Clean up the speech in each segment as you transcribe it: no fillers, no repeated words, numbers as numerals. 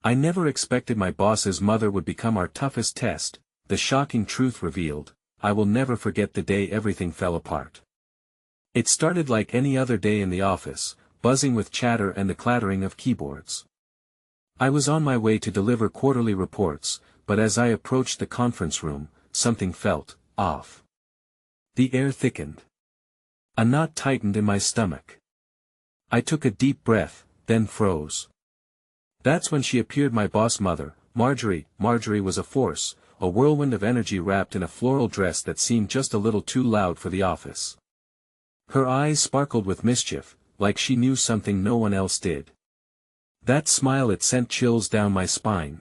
I never expected my boss's mother would become our toughest test. The shocking truth revealed, I will never forget the day everything fell apart. It started like any other day in the office, buzzing with chatter and the clattering of keyboards. I was on my way to deliver quarterly reports, but as I approached the conference room, something felt off. The air thickened. A knot tightened in my stomach. I took a deep breath, then froze. That's when she appeared, my boss mother, Marjorie. Marjorie was a force, a whirlwind of energy wrapped in a floral dress that seemed just a little too loud for the office. Her eyes sparkled with mischief, like she knew something no one else did. That smile, it sent chills down my spine.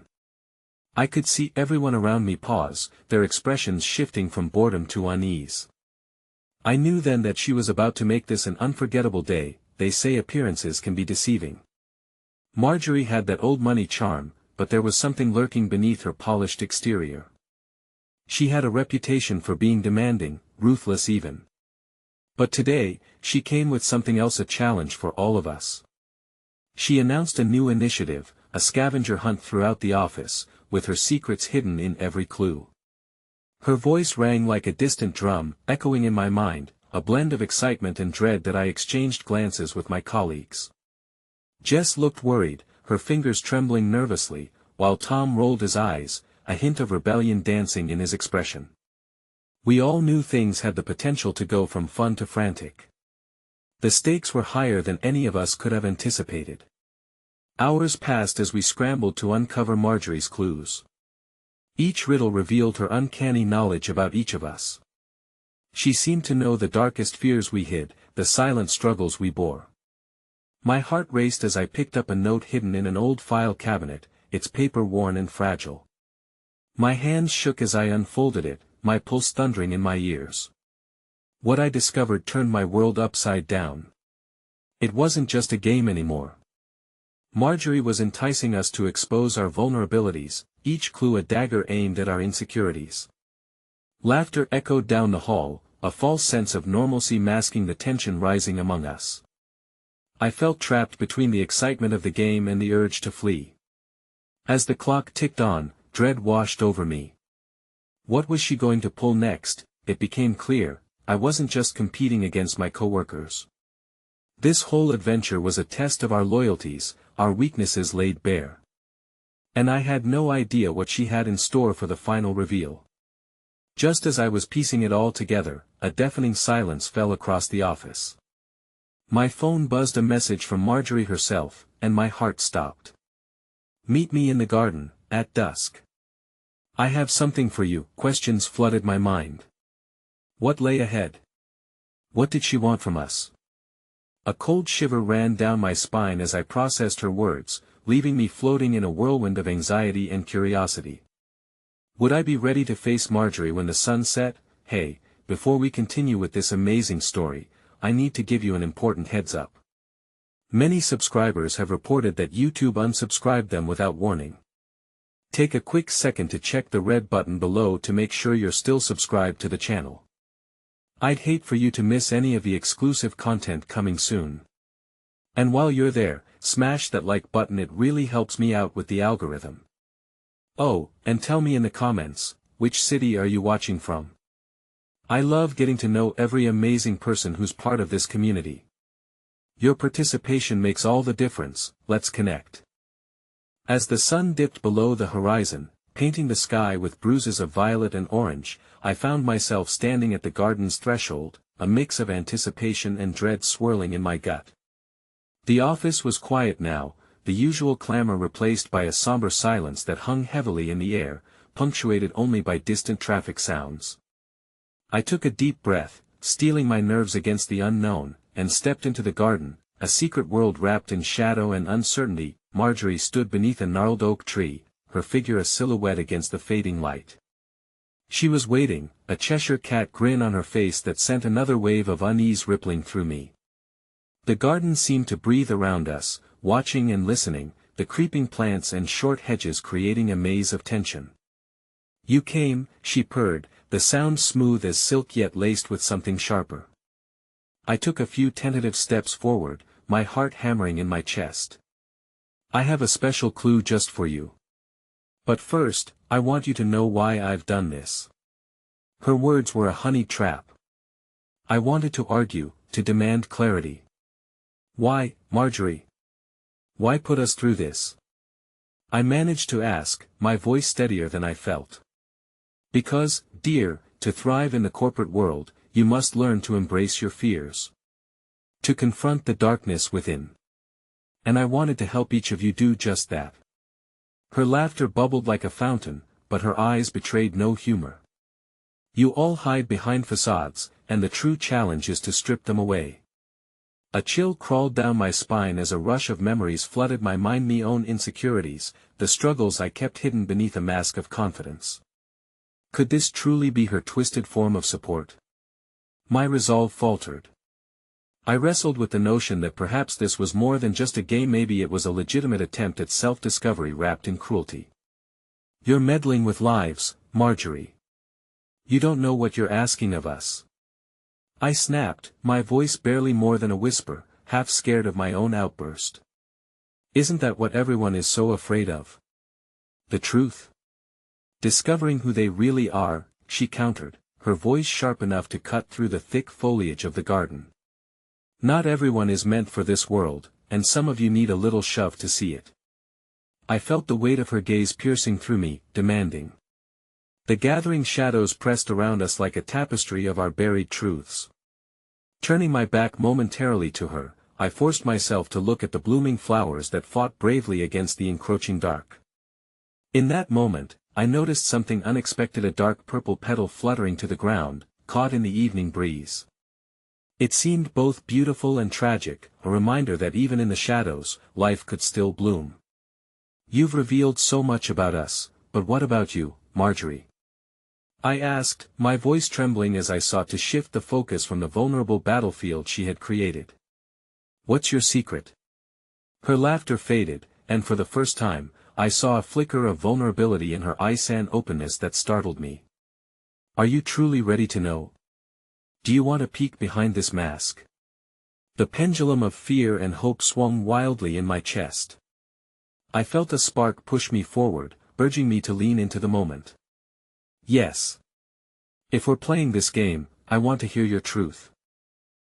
I could see everyone around me pause, their expressions shifting from boredom to unease. I knew then that she was about to make this an unforgettable day. They say appearances can be deceiving. Marjorie had that old money charm, but there was something lurking beneath her polished exterior. She had a reputation for being demanding, ruthless even. But today, she came with something else, a challenge for all of us. She announced a new initiative, a scavenger hunt throughout the office, with her secrets hidden in every clue. Her voice rang like a distant drum, echoing in my mind, a blend of excitement and dread that I exchanged glances with my colleagues. Jess looked worried, her fingers trembling nervously, while Tom rolled his eyes, a hint of rebellion dancing in his expression. We all knew things had the potential to go from fun to frantic. The stakes were higher than any of us could have anticipated. Hours passed as we scrambled to uncover Marjorie's clues. Each riddle revealed her uncanny knowledge about each of us. She seemed to know the darkest fears we hid, the silent struggles we bore. My heart raced as I picked up a note hidden in an old file cabinet, its paper worn and fragile. My hands shook as I unfolded it, my pulse thundering in my ears. What I discovered turned my world upside down. It wasn't just a game anymore. Marjorie was enticing us to expose our vulnerabilities, each clue a dagger aimed at our insecurities. Laughter echoed down the hall, a false sense of normalcy masking the tension rising among us. I felt trapped between the excitement of the game and the urge to flee. As the clock ticked on, dread washed over me. What was she going to pull next? It became clear, I wasn't just competing against my coworkers. This whole adventure was a test of our loyalties, our weaknesses laid bare. And I had no idea what she had in store for the final reveal. Just as I was piecing it all together, a deafening silence fell across the office. My phone buzzed a message from Marjorie herself, and my heart stopped. Meet me in the garden, at dusk. I have something for you. Questions flooded my mind. What lay ahead? What did she want from us? A cold shiver ran down my spine as I processed her words, leaving me floating in a whirlwind of anxiety and curiosity. Would I be ready to face Marjorie when the sun set? Hey, before we continue with this amazing story, I need to give you an important heads up. Many subscribers have reported that YouTube unsubscribed them without warning. Take a quick second to check the red button below to make sure you're still subscribed to the channel. I'd hate for you to miss any of the exclusive content coming soon. And while you're there, smash that like button, it really helps me out with the algorithm. Oh, and tell me in the comments, which city are you watching from? I love getting to know every amazing person who's part of this community. Your participation makes all the difference. Let's connect. As the sun dipped below the horizon, painting the sky with bruises of violet and orange, I found myself standing at the garden's threshold, a mix of anticipation and dread swirling in my gut. The office was quiet now, the usual clamor replaced by a somber silence that hung heavily in the air, punctuated only by distant traffic sounds. I took a deep breath, steeling my nerves against the unknown, and stepped into the garden, a secret world wrapped in shadow and uncertainty. Marjorie stood beneath a gnarled oak tree, her figure a silhouette against the fading light. She was waiting, a Cheshire cat grin on her face that sent another wave of unease rippling through me. The garden seemed to breathe around us, watching and listening, the creeping plants and short hedges creating a maze of tension. You came, she purred, the sound smooth as silk yet laced with something sharper. I took a few tentative steps forward, my heart hammering in my chest. I have a special clue just for you. But first, I want you to know why I've done this. Her words were a honey trap. I wanted to argue, to demand clarity. Why, Marjorie? Why put us through this? I managed to ask, my voice steadier than I felt. Because, dear, to thrive in the corporate world, you must learn to embrace your fears. To confront the darkness within. And I wanted to help each of you do just that. Her laughter bubbled like a fountain, but her eyes betrayed no humor. You all hide behind facades, and the true challenge is to strip them away. A chill crawled down my spine as a rush of memories flooded my mind, my own insecurities, the struggles I kept hidden beneath a mask of confidence. Could this truly be her twisted form of support? My resolve faltered. I wrestled with the notion that perhaps this was more than just a game, maybe it was a legitimate attempt at self-discovery wrapped in cruelty. You're meddling with lives, Marjorie. You don't know what you're asking of us. I snapped, my voice barely more than a whisper, half scared of my own outburst. Isn't that what everyone is so afraid of? The truth? Discovering who they really are, she countered, her voice sharp enough to cut through the thick foliage of the garden. Not everyone is meant for this world, and some of you need a little shove to see it. I felt the weight of her gaze piercing through me, demanding. The gathering shadows pressed around us like a tapestry of our buried truths. Turning my back momentarily to her, I forced myself to look at the blooming flowers that fought bravely against the encroaching dark. In that moment, I noticed something unexpected, a dark purple petal fluttering to the ground, caught in the evening breeze. It seemed both beautiful and tragic, a reminder that even in the shadows, life could still bloom. You've revealed so much about us, but what about you, Marjorie? I asked, my voice trembling as I sought to shift the focus from the vulnerable battlefield she had created. What's your secret? Her laughter faded, and for the first time, I saw a flicker of vulnerability in her eyes, an openness that startled me. Are you truly ready to know? Do you want a peek behind this mask? The pendulum of fear and hope swung wildly in my chest. I felt a spark push me forward, urging me to lean into the moment. Yes. If we're playing this game, I want to hear your truth.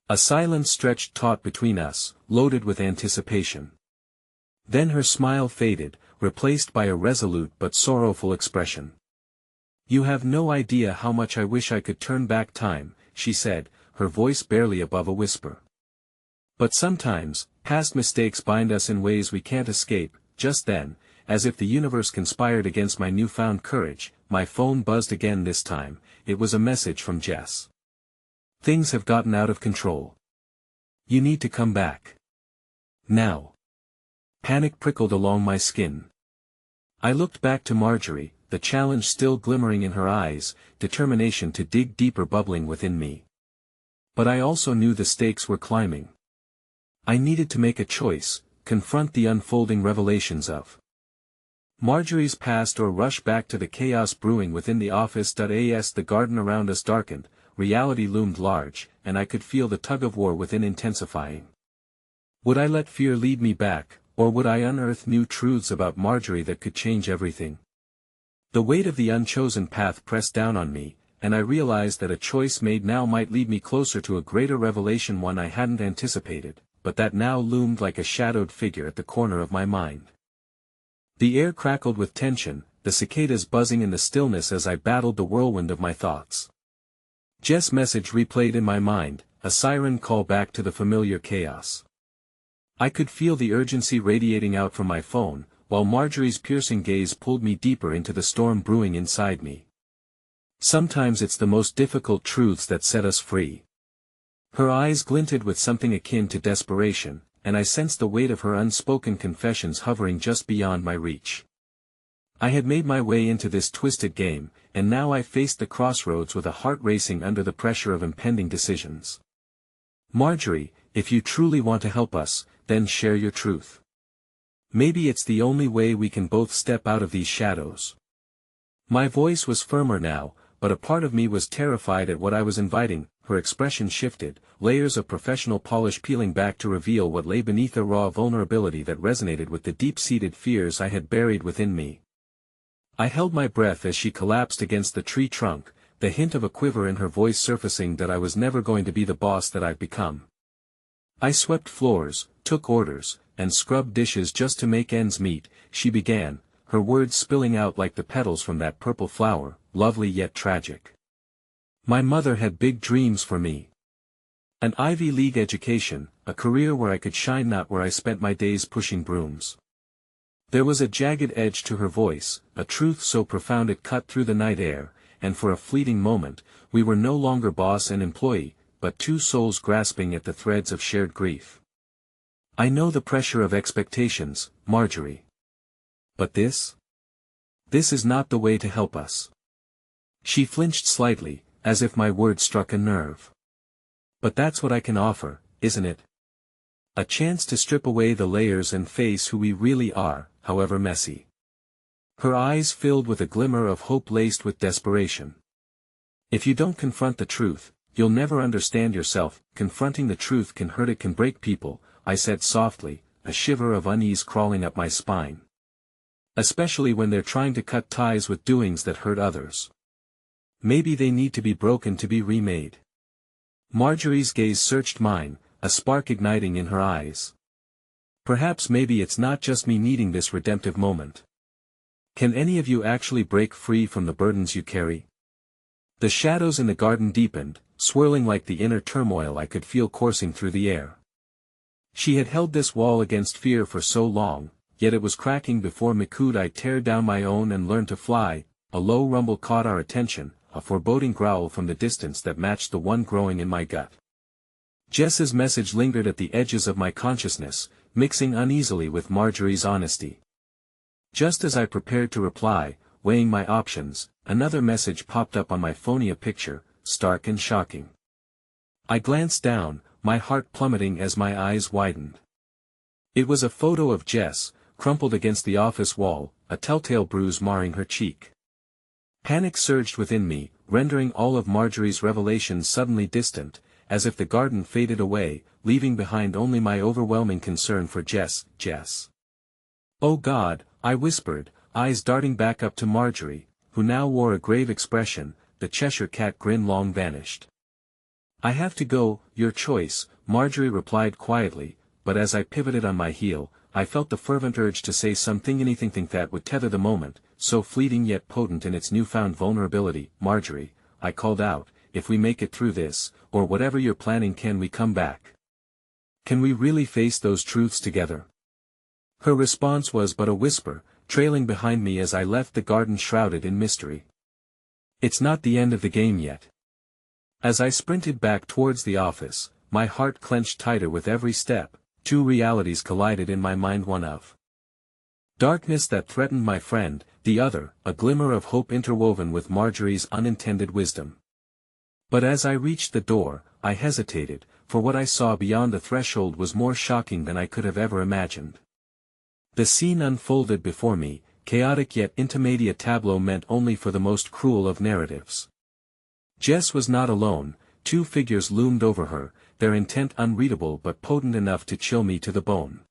A silence stretched taut between us, loaded with anticipation. Then her smile faded, replaced by a resolute but sorrowful expression. You have no idea how much I wish I could turn back time, she said, her voice barely above a whisper. But sometimes, past mistakes bind us in ways we can't escape. Just then, as if the universe conspired against my newfound courage, my phone buzzed again. This time, it was a message from Jess. Things have gotten out of control. You need to come back. Now. Panic prickled along my skin. I looked back to Marjorie, the challenge still glimmering in her eyes, determination to dig deeper bubbling within me. But I also knew the stakes were climbing. I needed to make a choice, confront the unfolding revelations of Marjorie's past or rush back to the chaos brewing within the office. As the garden around us darkened, reality loomed large, and I could feel the tug-of-war within intensifying. Would I let fear lead me back, or would I unearth new truths about Marjorie that could change everything? The weight of the unchosen path pressed down on me, and I realized that a choice made now might lead me closer to a greater revelation, one I hadn't anticipated, but that now loomed like a shadowed figure at the corner of my mind. The air crackled with tension, the cicadas buzzing in the stillness as I battled the whirlwind of my thoughts. Jess' message replayed in my mind, a siren call back to the familiar chaos. I could feel the urgency radiating out from my phone, while Marjorie's piercing gaze pulled me deeper into the storm brewing inside me. Sometimes it's the most difficult truths that set us free. Her eyes glinted with something akin to desperation, and I sensed the weight of her unspoken confessions hovering just beyond my reach. I had made my way into this twisted game, and now I faced the crossroads with a heart racing under the pressure of impending decisions. Marjorie, if you truly want to help us, then share your truth. Maybe it's the only way we can both step out of these shadows. My voice was firmer now, but a part of me was terrified at what I was inviting. Her expression shifted, layers of professional polish peeling back to reveal what lay beneath a raw vulnerability that resonated with the deep-seated fears I had buried within me. I held my breath as she collapsed against the tree trunk, the hint of a quiver in her voice surfacing that I was never going to be the boss that I've become. I swept floors, took orders, and scrubbed dishes just to make ends meet, she began, her words spilling out like the petals from that purple flower, lovely yet tragic. My mother had big dreams for me. An Ivy League education, a career where I could shine, not where I spent my days pushing brooms. There was a jagged edge to her voice, a truth so profound it cut through the night air, and for a fleeting moment, we were no longer boss and employee, but two souls grasping at the threads of shared grief. I know the pressure of expectations, Marjorie. But this? This is not the way to help us. She flinched slightly, as if my words struck a nerve. But that's what I can offer, isn't it? A chance to strip away the layers and face who we really are, however messy. Her eyes filled with a glimmer of hope laced with desperation. If you don't confront the truth, you'll never understand yourself. Confronting the truth can hurt, it can break people, I said softly, a shiver of unease crawling up my spine. Especially when they're trying to cut ties with doings that hurt others. Maybe they need to be broken to be remade. Marjorie's gaze searched mine, a spark igniting in her eyes. Perhaps maybe it's not just me needing this redemptive moment. Can any of you actually break free from the burdens you carry? The shadows in the garden deepened, swirling like the inner turmoil I could feel coursing through the air. She had held this wall against fear for so long, yet it was cracking before me. Could I tear down my own and learn to fly? A low rumble caught our attention, a foreboding growl from the distance that matched the one growing in my gut. Jess's message lingered at the edges of my consciousness, mixing uneasily with Marjorie's honesty. Just as I prepared to reply, weighing my options, another message popped up on my phone, a picture, stark and shocking. I glanced down, my heart plummeting as my eyes widened. It was a photo of Jess, crumpled against the office wall, a telltale bruise marring her cheek. Panic surged within me, rendering all of Marjorie's revelations suddenly distant, as if the garden faded away, leaving behind only my overwhelming concern for Jess. Oh God, I whispered, eyes darting back up to Marjorie, who now wore a grave expression. The Cheshire Cat grin long vanished. I have to go, your choice, Marjorie replied quietly, but as I pivoted on my heel, I felt the fervent urge to say something, anything that would tether the moment, so fleeting yet potent in its newfound vulnerability. Marjorie, I called out, if we make it through this, or whatever you're planning, can we come back? Can we really face those truths together? Her response was but a whisper, trailing behind me as I left the garden shrouded in mystery. It's not the end of the game yet. As I sprinted back towards the office, my heart clenched tighter with every step. Two realities collided in my mind, one of darkness that threatened my friend, the other, a glimmer of hope interwoven with Marjorie's unintended wisdom. But as I reached the door, I hesitated, for what I saw beyond the threshold was more shocking than I could have ever imagined. The scene unfolded before me, chaotic yet intimate, a tableau meant only for the most cruel of narratives. Jess was not alone, two figures loomed over her, their intent unreadable but potent enough to chill me to the bone.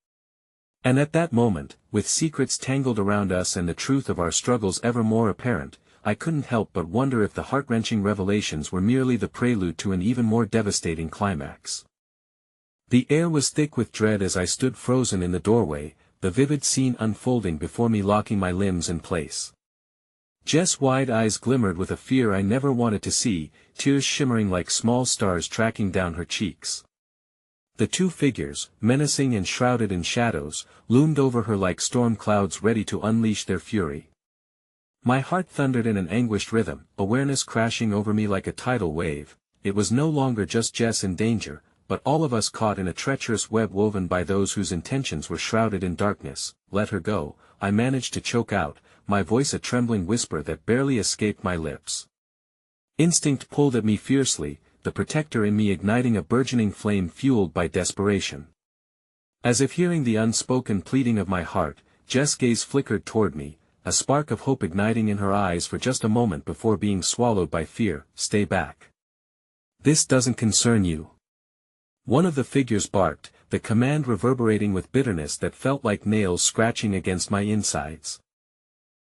And at that moment, with secrets tangled around us and the truth of our struggles ever more apparent, I couldn't help but wonder if the heart-wrenching revelations were merely the prelude to an even more devastating climax. The air was thick with dread as I stood frozen in the doorway, the vivid scene unfolding before me, locking my limbs in place. Jess' wide eyes glimmered with a fear I never wanted to see, tears shimmering like small stars tracking down her cheeks. The two figures, menacing and shrouded in shadows, loomed over her like storm clouds ready to unleash their fury. My heart thundered in an anguished rhythm, awareness crashing over me like a tidal wave. It was no longer just Jess in danger, but all of us caught in a treacherous web woven by those whose intentions were shrouded in darkness. Let her go, I managed to choke out, my voice a trembling whisper that barely escaped my lips. Instinct pulled at me fiercely, the protector in me igniting a burgeoning flame fueled by desperation. As if hearing the unspoken pleading of my heart, Jess' gaze flickered toward me, a spark of hope igniting in her eyes for just a moment before being swallowed by fear. "Stay back. This doesn't concern you." One of the figures barked, the command reverberating with bitterness that felt like nails scratching against my insides.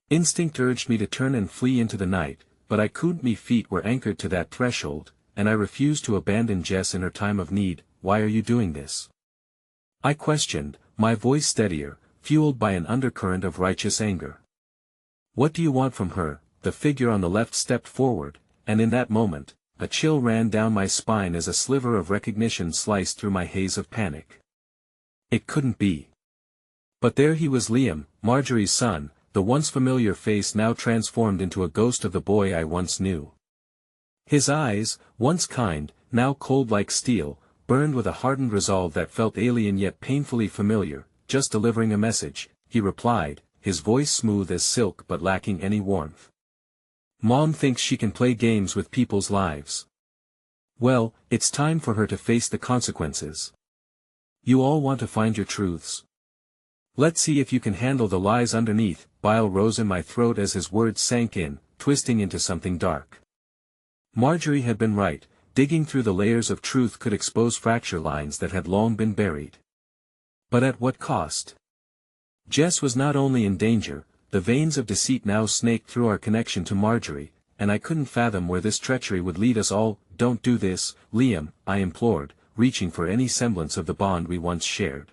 Instinct urged me to turn and flee into the night, but I couldn't. My feet were anchored to that threshold, and I refused to abandon Jess in her time of need. "Why are you doing this?" I questioned, my voice steadier, fueled by an undercurrent of righteous anger. "What do you want from her?" The figure on the left stepped forward, and in that moment, a chill ran down my spine as a sliver of recognition sliced through my haze of panic. It couldn't be. But there he was, Liam, Marjorie's son, the once familiar face now transformed into a ghost of the boy I once knew. His eyes, once kind, now cold like steel, burned with a hardened resolve that felt alien yet painfully familiar. "Just delivering a message," he replied, his voice smooth as silk but lacking any warmth. "Mom thinks she can play games with people's lives. Well, it's time for her to face the consequences. You all want to find your truths. Let's see if you can handle the lies underneath." Bile rose in my throat as his words sank in, twisting into something dark. Marjorie had been right, digging through the layers of truth could expose fracture lines that had long been buried. But at what cost? Jess was not only in danger, the veins of deceit now snaked through our connection to Marjorie, and I couldn't fathom where this treachery would lead us all. "Don't do this, Liam," I implored, reaching for any semblance of the bond we once shared.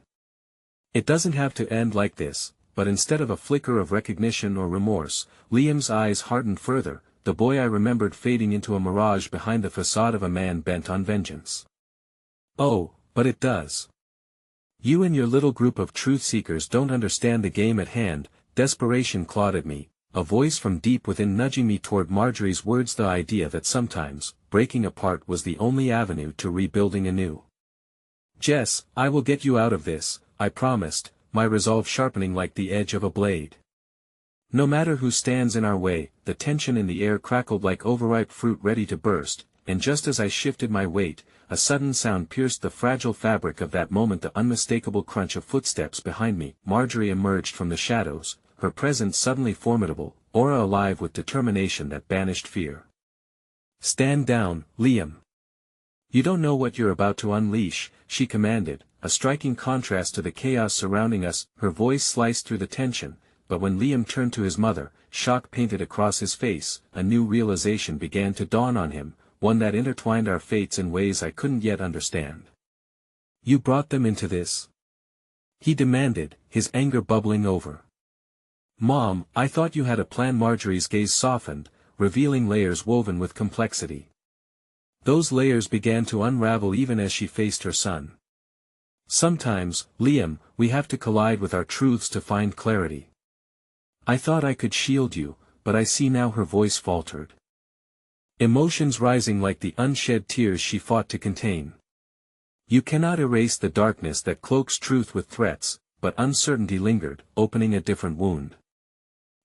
"It doesn't have to end like this." But instead of a flicker of recognition or remorse, Liam's eyes hardened further, the boy I remembered fading into a mirage behind the facade of a man bent on vengeance. "Oh, but it does. You and your little group of truth-seekers don't understand the game at hand." Desperation clawed at me, a voice from deep within nudging me toward Marjorie's words, the idea that sometimes, breaking apart was the only avenue to rebuilding anew. "Jess, I will get you out of this," I promised, my resolve sharpening like the edge of a blade. "No matter who stands in our way." The tension in the air crackled like overripe fruit ready to burst, and just as I shifted my weight, a sudden sound pierced the fragile fabric of that moment, the unmistakable crunch of footsteps behind me. Marjorie emerged from the shadows, her presence suddenly formidable, aura alive with determination that banished fear. "Stand down, Liam. You don't know what you're about to unleash," she commanded, a striking contrast to the chaos surrounding us. Her voice sliced through the tension, but when Liam turned to his mother, shock painted across his face. A new realization began to dawn on him, one that intertwined our fates in ways I couldn't yet understand. "You brought them into this?" he demanded, his anger bubbling over. "Mom, I thought you had a plan." Marjorie's gaze softened, revealing layers woven with complexity. Those layers began to unravel even as she faced her son. "Sometimes, Liam, we have to collide with our truths to find clarity. I thought I could shield you, but I see now." Her voice faltered, emotions rising like the unshed tears she fought to contain. "You cannot erase the darkness that cloaks truth with threats," but uncertainty lingered, opening a different wound.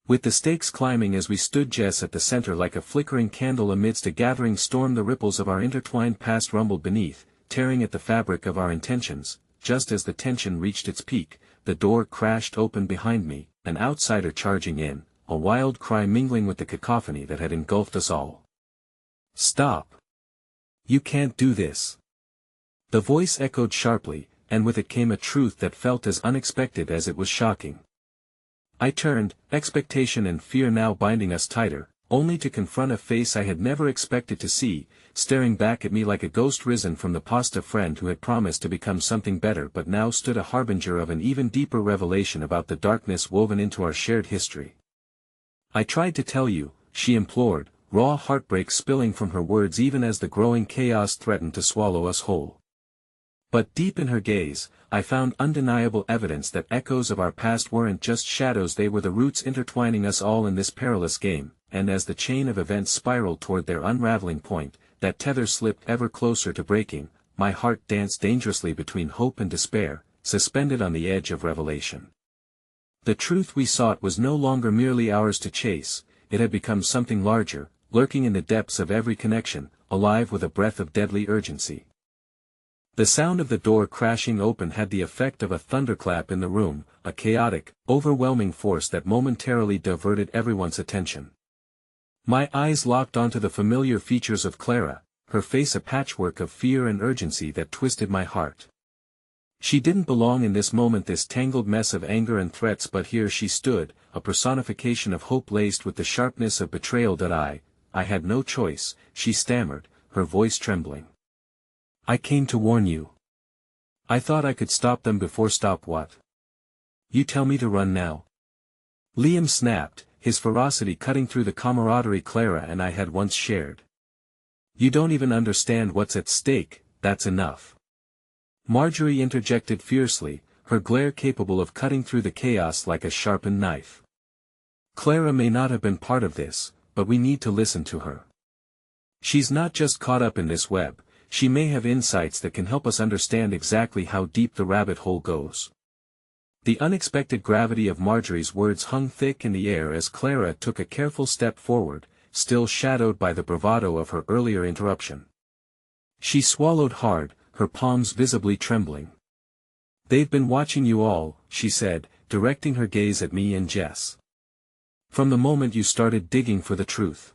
With the stakes climbing as we stood, Jess at the center like a flickering candle amidst a gathering storm, the ripples of our intertwined past rumbled beneath, tearing at the fabric of our intentions. Just as the tension reached its peak, the door crashed open behind me, an outsider charging in, a wild cry mingling with the cacophony that had engulfed us all. "Stop! You can't do this!" The voice echoed sharply, and with it came a truth that felt as unexpected as it was shocking. I turned, expectation and fear now binding us tighter, only to confront a face I had never expected to see, staring back at me like a ghost risen from the past, a friend who had promised to become something better but now stood a harbinger of an even deeper revelation about the darkness woven into our shared history. "I tried to tell you," she implored, raw heartbreak spilling from her words even as the growing chaos threatened to swallow us whole. But deep in her gaze, I found undeniable evidence that echoes of our past weren't just shadows, they were the roots intertwining us all in this perilous game. And as the chain of events spiraled toward their unraveling point, that tether slipped ever closer to breaking, my heart danced dangerously between hope and despair, suspended on the edge of revelation. The truth we sought was no longer merely ours to chase, it had become something larger, lurking in the depths of every connection, alive with a breath of deadly urgency. The sound of the door crashing open had the effect of a thunderclap in the room, a chaotic, overwhelming force that momentarily diverted everyone's attention. My eyes locked onto the familiar features of Clara, her face a patchwork of fear and urgency that twisted my heart. She didn't belong in this moment, this tangled mess of anger and threats, but here she stood, a personification of hope laced with the sharpness of betrayal that I had no choice, she stammered, her voice trembling. I came to warn you. I thought I could stop them before. Stop what? You tell me to run now? Liam snapped, his ferocity cutting through the camaraderie Clara and I had once shared. You don't even understand what's at stake, that's enough. Marjorie interjected fiercely, her glare capable of cutting through the chaos like a sharpened knife. Clara may not have been part of this, but we need to listen to her. She's not just caught up in this web, she may have insights that can help us understand exactly how deep the rabbit hole goes. The unexpected gravity of Marjorie's words hung thick in the air as Clara took a careful step forward, still shadowed by the bravado of her earlier interruption. She swallowed hard, her palms visibly trembling. They've been watching you all, she said, directing her gaze at me and Jess. From the moment you started digging for the truth.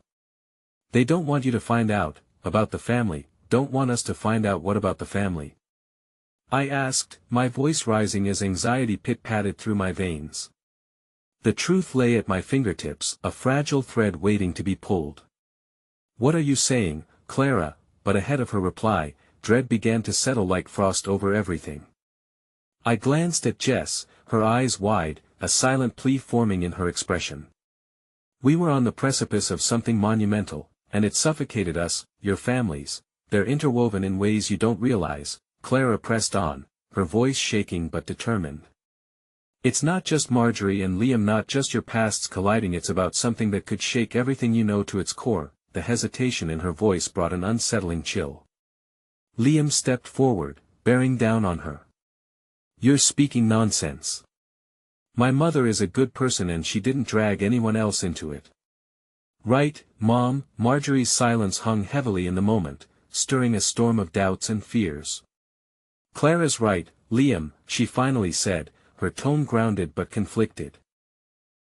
They don't want you to find out, about the family. Don't want us to find out. What about the family? I asked, my voice rising as anxiety pit-patted through my veins. The truth lay at my fingertips, a fragile thread waiting to be pulled. What are you saying, Clara? But ahead of her reply, dread began to settle like frost over everything. I glanced at Jess, her eyes wide, a silent plea forming in her expression. We were on the precipice of something monumental, and it suffocated us, your families. They're interwoven in ways you don't realize, Clara pressed on, her voice shaking but determined. It's not just Marjorie and Liam, not just your pasts colliding, it's about something that could shake everything you know to its core. The hesitation in her voice brought an unsettling chill. Liam stepped forward, bearing down on her. You're speaking nonsense. My mother is a good person and she didn't drag anyone else into it. Right, Mom? Marjorie's silence hung heavily in the moment, stirring a storm of doubts and fears. Clara's right, Liam, she finally said, her tone grounded but conflicted.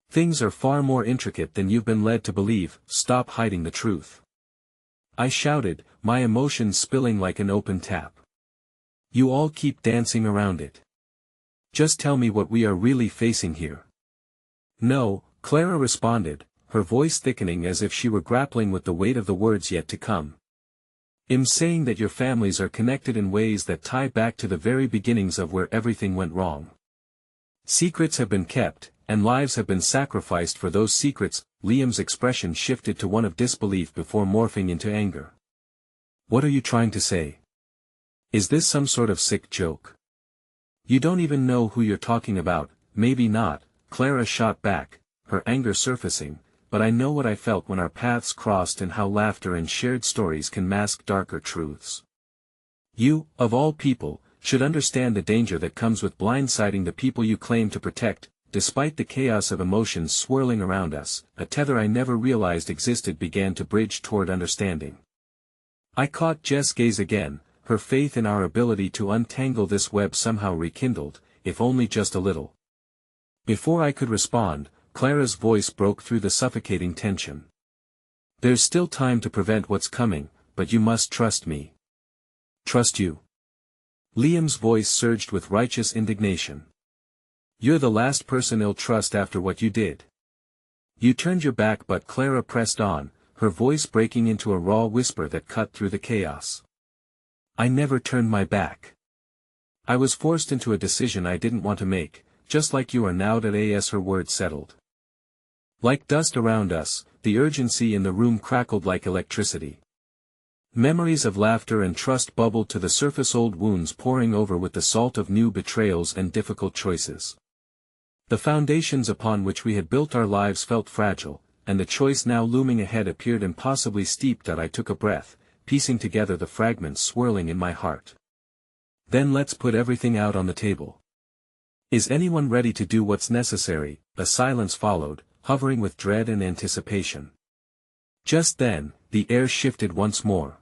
Things are far more intricate than you've been led to believe. Stop hiding the truth. I shouted, my emotions spilling like an open tap. You all keep dancing around it. Just tell me what we are really facing here. No, Clara responded, her voice thickening as if she were grappling with the weight of the words yet to come. I'm saying that your families are connected in ways that tie back to the very beginnings of where everything went wrong. Secrets have been kept, and lives have been sacrificed for those secrets. Liam's expression shifted to one of disbelief before morphing into anger. What are you trying to say? Is this some sort of sick joke? You don't even know who you're talking about. Maybe not, Clara shot back, her anger surfacing, but I know what I felt when our paths crossed and how laughter and shared stories can mask darker truths. You, of all people, should understand the danger that comes with blindsiding the people you claim to protect. Despite the chaos of emotions swirling around us, a tether I never realized existed began to bridge toward understanding. I caught Jess' gaze again, her faith in our ability to untangle this web somehow rekindled, if only just a little. Before I could respond, Clara's voice broke through the suffocating tension. There's still time to prevent what's coming, but you must trust me. Trust you? Liam's voice surged with righteous indignation. You're the last person I'll trust after what you did. You turned your back, but Clara pressed on, her voice breaking into a raw whisper that cut through the chaos. I never turned my back. I was forced into a decision I didn't want to make, just like you are now. As her words settled like dust around us, the urgency in the room crackled like electricity. Memories of laughter and trust bubbled to the surface, old wounds pouring over with the salt of new betrayals and difficult choices. The foundations upon which we had built our lives felt fragile, and the choice now looming ahead appeared impossibly steep. I took a breath, piecing together the fragments swirling in my heart. Then let's put everything out on the table. Is anyone ready to do what's necessary? A silence followed, hovering with dread and anticipation. Just then, the air shifted once more.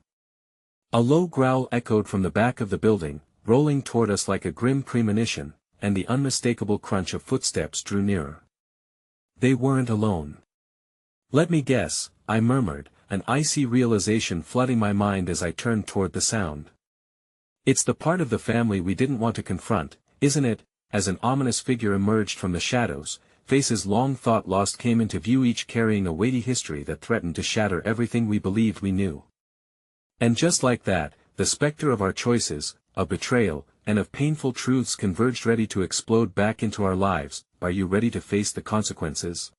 A low growl echoed from the back of the building, rolling toward us like a grim premonition, and the unmistakable crunch of footsteps drew nearer. They weren't alone. "Let me guess," I murmured, an icy realization flooding my mind as I turned toward the sound. "It's the part of the family we didn't want to confront, isn't it?" As an ominous figure emerged from the shadows, faces long thought lost came into view, each carrying a weighty history that threatened to shatter everything we believed we knew. And just like that, the specter of our choices, of betrayal, and of painful truths converged, ready to explode back into our lives. "Are you ready to face the consequences?"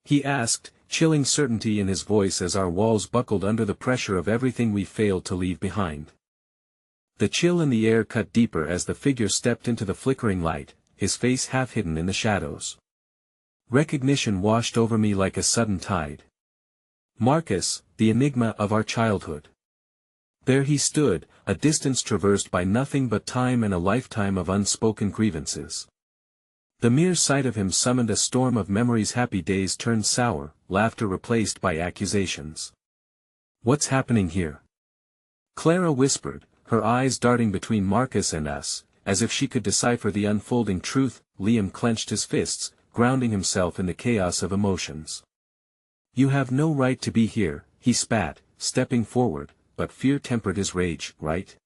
he asked, chilling certainty in his voice as our walls buckled under the pressure of everything we failed to leave behind. The chill in the air cut deeper as the figure stepped into the flickering light, his face half hidden in the shadows. Recognition washed over me like a sudden tide. Marcus, the enigma of our childhood. There he stood, a distance traversed by nothing but time and a lifetime of unspoken grievances. The mere sight of him summoned a storm of memories. Happy days turned sour, laughter replaced by accusations. "What's happening here?" Clara whispered, her eyes darting between Marcus and us, as if she could decipher the unfolding truth. Liam clenched his fists, grounding himself in the chaos of emotions. "You have no right to be here," he spat, stepping forward, but fear tempered his rage. "Right?"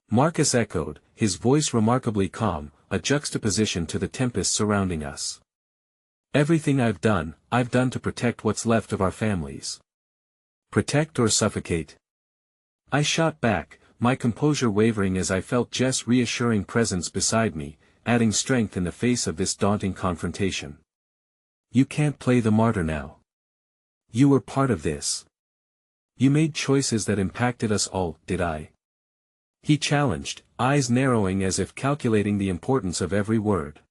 Marcus echoed, his voice remarkably calm, a juxtaposition to the tempest surrounding us. "Everything I've done to protect what's left of our families. Protect or suffocate." I shot back, my composure wavering as I felt Jess' reassuring presence beside me, adding strength in the face of this daunting confrontation. "You can't play the martyr now. You were part of this. You made choices that impacted us all, did I?" he challenged, eyes narrowing as if calculating the importance of every word.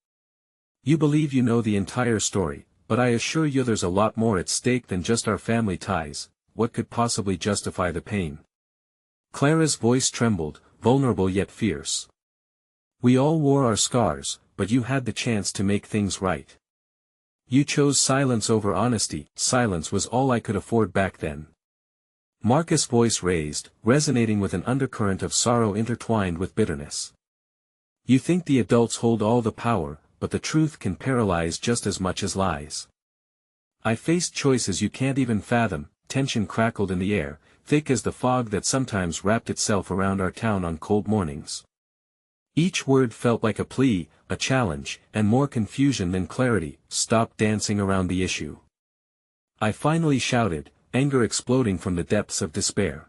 "You believe you know the entire story, but I assure you there's a lot more at stake than just our family ties. What could possibly justify the pain?" Clara's voice trembled, vulnerable yet fierce. "We all wore our scars, but you had the chance to make things right. You chose silence over honesty. Silence was all I could afford back then." Marcus' voice raised, resonating with an undercurrent of sorrow intertwined with bitterness. "You think the adults hold all the power, but the truth can paralyze just as much as lies. I faced choices you can't even fathom." Tension crackled in the air, thick as the fog that sometimes wrapped itself around our town on cold mornings. Each word felt like a plea, a challenge, and more confusion than clarity. "Stop dancing around the issue," I finally shouted, anger exploding from the depths of despair.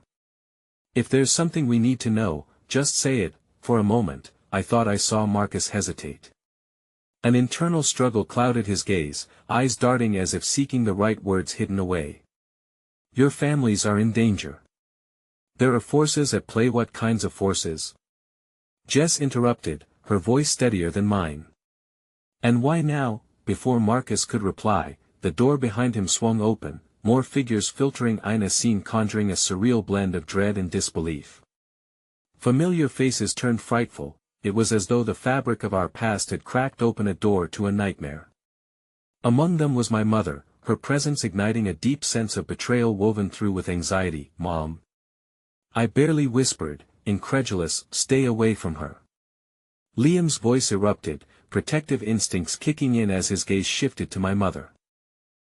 "If there's something we need to know, just say it." For a moment, I thought I saw Marcus hesitate. An internal struggle clouded his gaze, eyes darting as if seeking the right words hidden away. "Your families are in danger. There are forces at play." "What kinds of forces?" Jess interrupted, her voice steadier than mine. "And why now?" Before Marcus could reply, the door behind him swung open, more figures filtering in, a scene conjuring a surreal blend of dread and disbelief. Familiar faces turned frightful. It was as though the fabric of our past had cracked open a door to a nightmare. Among them was my mother, her presence igniting a deep sense of betrayal woven through with anxiety. "Mom," I barely whispered, incredulous, "stay away from her." Liam's voice erupted, protective instincts kicking in as his gaze shifted to my mother.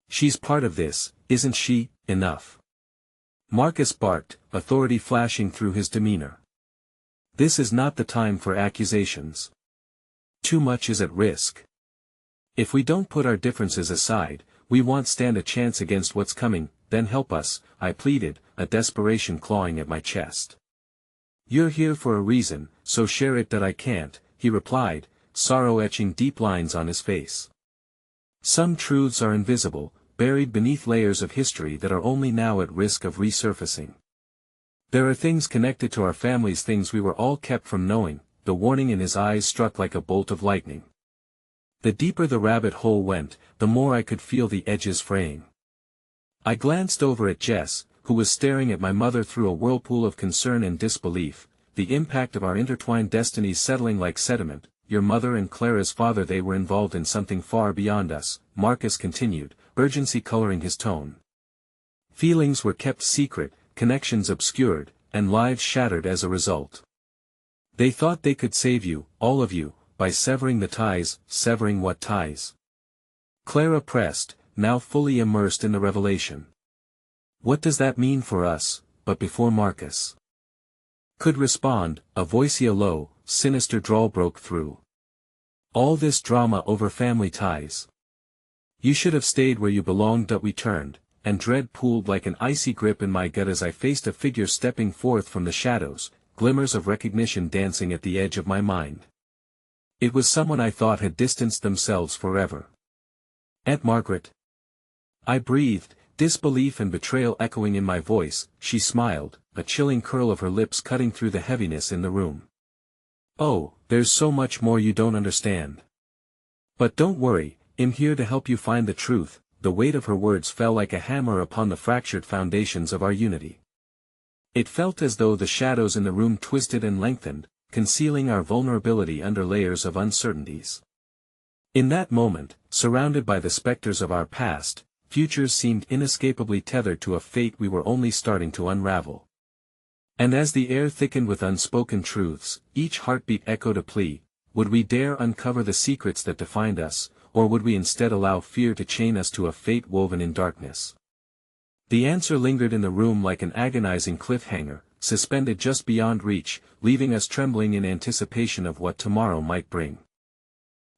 "She's part of this, isn't she?" "Enough," Marcus barked, authority flashing through his demeanor. "This is not the time for accusations. Too much is at risk. If we don't put our differences aside, we won't stand a chance against what's coming." "Then help us," I pleaded, a desperation clawing at my chest. "You're here for a reason, so share it." "That I can't," he replied, sorrow etching deep lines on his face. "Some truths are invisible, buried beneath layers of history that are only now at risk of resurfacing. There are things connected to our families, things we were all kept from knowing." The warning in his eyes struck like a bolt of lightning. The deeper the rabbit hole went, the more I could feel the edges fraying. I glanced over at Jess, who was staring at my mother through a whirlpool of concern and disbelief, the impact of our intertwined destinies settling like sediment. "Your mother and Clara's father, they were involved in something far beyond us," Marcus continued, urgency coloring his tone. "Feelings were kept secret, connections obscured, and lives shattered as a result. They thought they could save you, all of you, by severing the ties. Severing what ties? Clara pressed, now fully immersed in the revelation. What does that mean for us? But before Marcus could respond, a low, sinister drawl broke through. All this drama over family ties. You should have stayed where you belonged. We turned, and dread pooled like an icy grip in my gut as I faced a figure stepping forth from the shadows, glimmers of recognition dancing at the edge of my mind. It was someone I thought had distanced themselves forever. Aunt Margaret. I breathed, disbelief and betrayal echoing in my voice. She smiled, a chilling curl of her lips cutting through the heaviness in the room. Oh, there's so much more you don't understand. But don't worry, I'm here to help you find the truth. The weight of her words fell like a hammer upon the fractured foundations of our unity. It felt as though the shadows in the room twisted and lengthened, concealing our vulnerability under layers of uncertainties. In that moment, surrounded by the specters of our past, futures seemed inescapably tethered to a fate we were only starting to unravel. And as the air thickened with unspoken truths, each heartbeat echoed a plea: would we dare uncover the secrets that defined us, or would we instead allow fear to chain us to a fate woven in darkness? The answer lingered in the room like an agonizing cliffhanger, suspended just beyond reach, leaving us trembling in anticipation of what tomorrow might bring.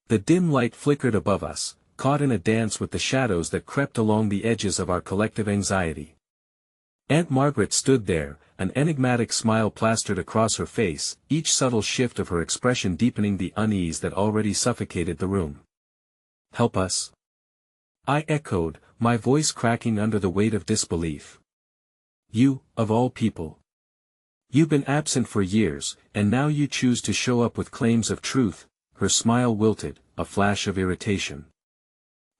The dim light flickered above us, caught in a dance with the shadows that crept along the edges of our collective anxiety. Aunt Margaret stood there, an enigmatic smile plastered across her face, each subtle shift of her expression deepening the unease that already suffocated the room. Help us? I echoed, my voice cracking under the weight of disbelief. You, of all people. You've been absent for years, and now you choose to show up with claims of truth. Her smile wilted, a flash of irritation.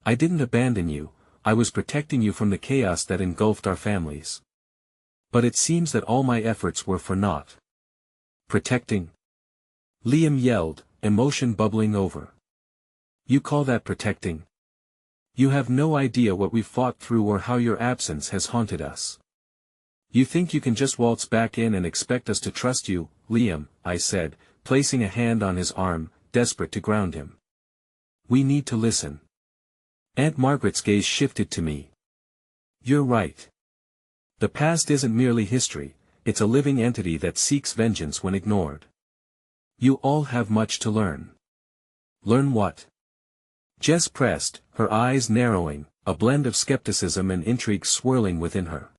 I didn't abandon you, I was protecting you from the chaos that engulfed our families. But it seems that all my efforts were for naught. Protecting? Liam yelled, emotion bubbling over. You call that protecting? You have no idea what we've fought through or how your absence has haunted us. You think you can just waltz back in and expect us to trust you, Liam, I said, placing a hand on his arm, desperate to ground him. We need to listen. Aunt Margaret's gaze shifted to me. You're right. The past isn't merely history, it's a living entity that seeks vengeance when ignored. You all have much to learn. Learn what? Jess pressed, her eyes narrowing, a blend of skepticism and intrigue swirling within her.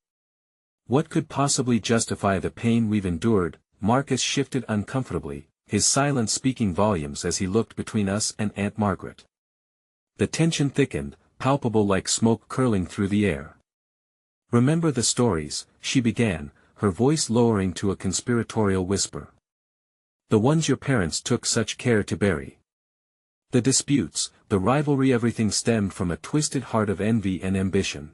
What could possibly justify the pain we've endured? Marcus shifted uncomfortably, his silence speaking volumes as he looked between us and Aunt Margaret. The tension thickened, palpable like smoke curling through the air. Remember the stories, she began, her voice lowering to a conspiratorial whisper. The ones your parents took such care to bury. The disputes, the rivalry, everything stemmed from a twisted heart of envy and ambition.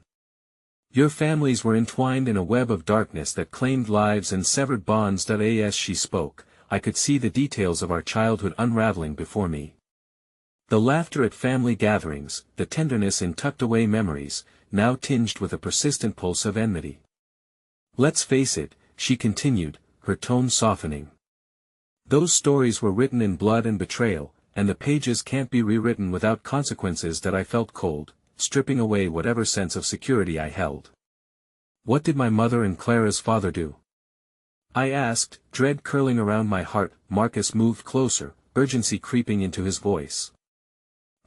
Your families were entwined in a web of darkness that claimed lives and severed bonds. As she spoke, I could see the details of our childhood unraveling before me. The laughter at family gatherings, the tenderness in tucked-away memories, now tinged with a persistent pulse of enmity. Let's face it, she continued, her tone softening. Those stories were written in blood and betrayal, and the pages can't be rewritten without consequences. I felt cold, stripping away whatever sense of security I held. What did my mother and Clara's father do? I asked, dread curling around my heart. Marcus moved closer, urgency creeping into his voice.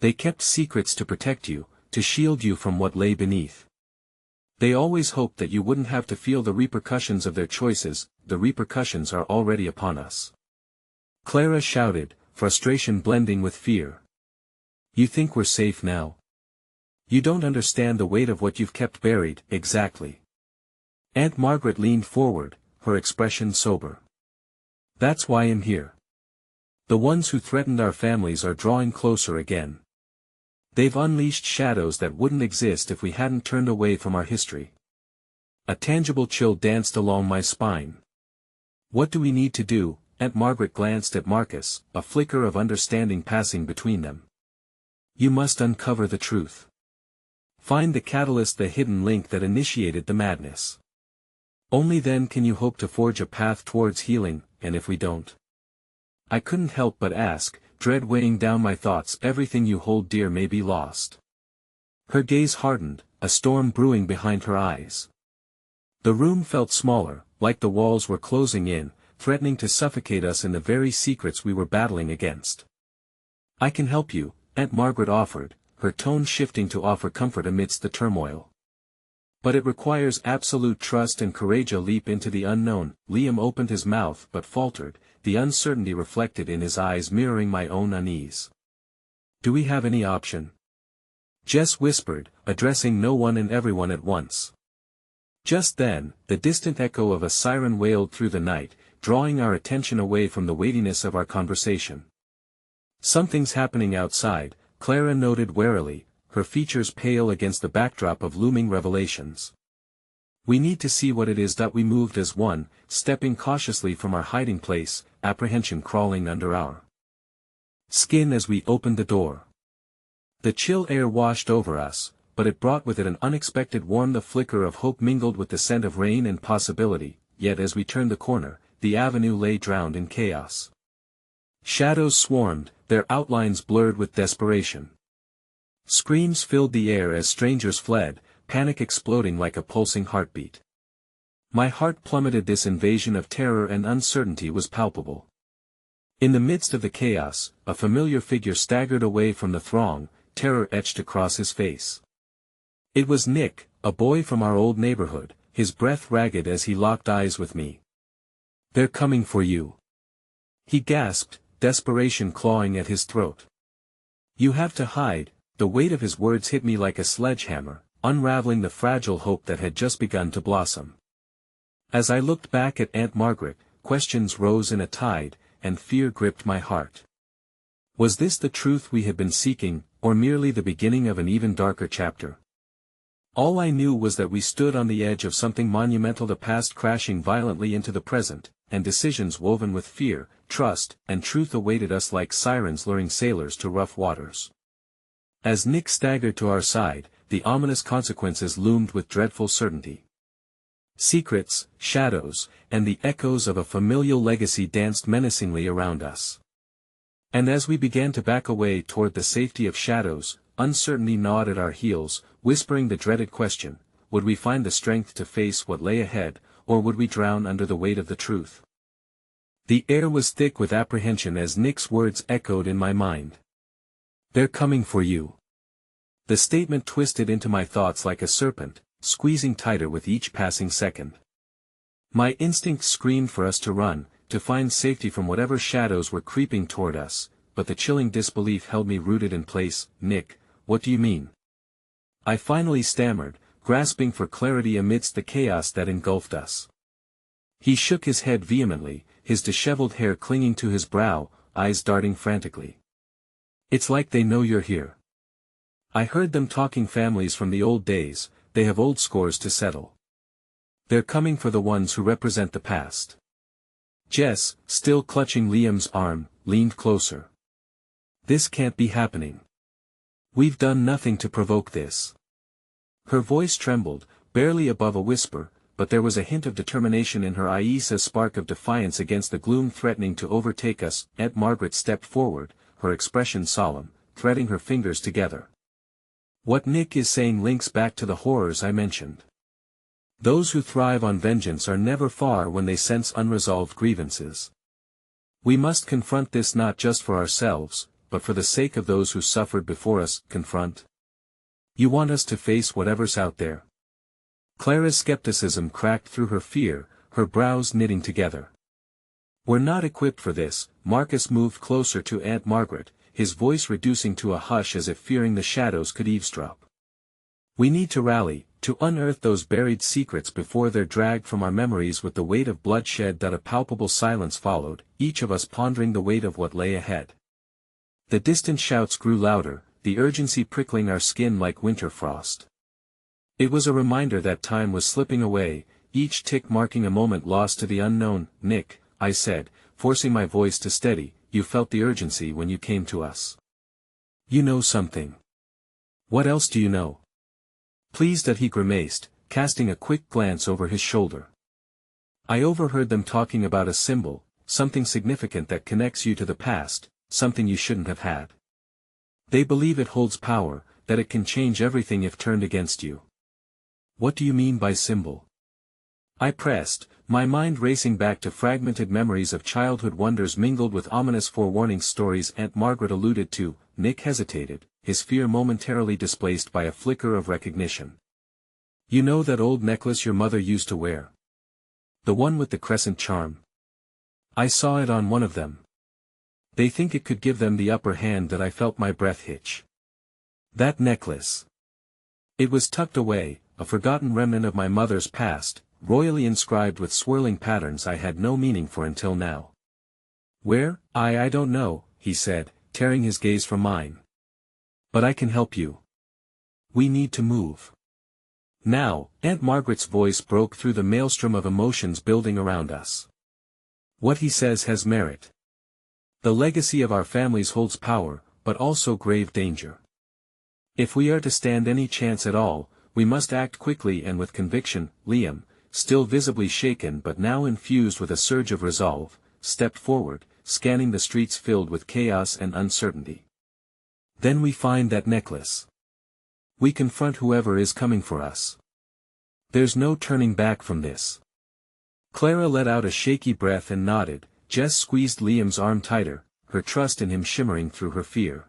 They kept secrets to protect you, to shield you from what lay beneath. They always hoped that you wouldn't have to feel the repercussions of their choices. The repercussions are already upon us. Clara shouted, frustration blending with fear. You think we're safe now? You don't understand the weight of what you've kept buried. Exactly. Aunt Margaret leaned forward, her expression sober. That's why I'm here. The ones who threatened our families are drawing closer again. They've unleashed shadows that wouldn't exist if we hadn't turned away from our history. A tangible chill danced along my spine. What do we need to do? Aunt Margaret glanced at Marcus, a flicker of understanding passing between them. You must uncover the truth. Find the catalyst, the hidden link that initiated the madness. Only then can you hope to forge a path towards healing, and if we don't, I couldn't help but ask, dread weighing down my thoughts. Everything you hold dear may be lost. Her gaze hardened, a storm brewing behind her eyes. The room felt smaller, like the walls were closing in, threatening to suffocate us in the very secrets we were battling against. I can help you, Aunt Margaret offered, her tone shifting to offer comfort amidst the turmoil. But it requires absolute trust and courage. A leap into the unknown. Liam opened his mouth but faltered, the uncertainty reflected in his eyes mirroring my own unease. Do we have any option? Jess whispered, addressing no one and everyone at once. Just then, the distant echo of a siren wailed through the night, drawing our attention away from the weightiness of our conversation. Something's happening outside, Clara noted warily, her features pale against the backdrop of looming revelations. We need to see what it is. We moved as one, stepping cautiously from our hiding place, apprehension crawling under our skin as we opened the door. The chill air washed over us, but it brought with it an unexpected warmth. The flicker of hope mingled with the scent of rain and possibility, yet as we turned the corner, the avenue lay drowned in chaos. Shadows swarmed, their outlines blurred with desperation. Screams filled the air as strangers fled, panic exploding like a pulsing heartbeat. My heart plummeted. This invasion of terror and uncertainty was palpable. In the midst of the chaos, a familiar figure staggered away from the throng, terror etched across his face. It was Nick, a boy from our old neighborhood, his breath ragged as he locked eyes with me. "They're coming for you," he gasped, desperation clawing at his throat. "You have to hide." The weight of his words hit me like a sledgehammer, unraveling the fragile hope that had just begun to blossom. As I looked back at Aunt Margaret, questions rose in a tide, and fear gripped my heart. Was this the truth we had been seeking, or merely the beginning of an even darker chapter? All I knew was that we stood on the edge of something monumental. The past crashing violently into the present, and decisions woven with fear, trust, and truth awaited us like sirens luring sailors to rough waters. As Nick staggered to our side, the ominous consequences loomed with dreadful certainty. Secrets, shadows, and the echoes of a familial legacy danced menacingly around us. And as we began to back away toward the safety of shadows, uncertainty gnawed at our heels, whispering the dreaded question, would we find the strength to face what lay ahead, or would we drown under the weight of the truth? The air was thick with apprehension as Nick's words echoed in my mind. "They're coming for you." The statement twisted into my thoughts like a serpent, squeezing tighter with each passing second. My instincts screamed for us to run, to find safety from whatever shadows were creeping toward us, but the chilling disbelief held me rooted in place. "Nick, what do you mean?" I finally stammered, grasping for clarity amidst the chaos that engulfed us. He shook his head vehemently, his disheveled hair clinging to his brow, eyes darting frantically. "It's like they know you're here. I heard them talking families from the old days, they have old scores to settle. They're coming for the ones who represent the past." Jess, still clutching Liam's arm, leaned closer. "This can't be happening. We've done nothing to provoke this." Her voice trembled, barely above a whisper, but there was a hint of determination in her eyes, a spark of defiance against the gloom threatening to overtake us. Aunt Margaret stepped forward, her expression solemn, threading her fingers together. "What Nick is saying links back to the horrors I mentioned. Those who thrive on vengeance are never far when they sense unresolved grievances. We must confront this not just for ourselves, but for the sake of those who suffered before us." "Confront? You want us to face whatever's out there?" Clara's skepticism cracked through her fear, her brows knitting together. "We're not equipped for this." Marcus moved closer to Aunt Margaret, his voice reducing to a hush as if fearing the shadows could eavesdrop. "We need to rally, to unearth those buried secrets before they're dragged from our memories with the weight of bloodshed." A palpable silence followed, each of us pondering the weight of what lay ahead. The distant shouts grew louder, the urgency prickling our skin like winter frost. It was a reminder that time was slipping away, each tick marking a moment lost to the unknown. "Nick," I said, forcing my voice to steady, "you felt the urgency when you came to us. You know something. What else do you know?" Pleased that he grimaced, casting a quick glance over his shoulder. "I overheard them talking about a symbol, something significant that connects you to the past, something you shouldn't have had. They believe it holds power, that it can change everything if turned against you. What do you mean by symbol? I pressed, my mind racing back to fragmented memories of childhood wonders mingled with ominous forewarning stories Aunt Margaret alluded to. Nick hesitated, his fear momentarily displaced by a flicker of recognition. You know that old necklace your mother used to wear? The one with the crescent charm? I saw it on one of them. They think it could give them the upper hand. That I felt my breath hitch. That necklace. It was tucked away, a forgotten remnant of my mother's past, royally inscribed with swirling patterns I had no meaning for until now. Where? I don't know, he said, tearing his gaze from mine. But I can help you. We need to move. Now, Aunt Margaret's voice broke through the maelstrom of emotions building around us. What he says has merit. The legacy of our families holds power, but also grave danger. If we are to stand any chance at all, we must act quickly and with conviction. Liam, still visibly shaken but now infused with a surge of resolve, stepped forward, scanning the streets filled with chaos and uncertainty. Then we find that necklace. We confront whoever is coming for us. There's no turning back from this. Clara let out a shaky breath and nodded. Jess squeezed Liam's arm tighter, her trust in him shimmering through her fear.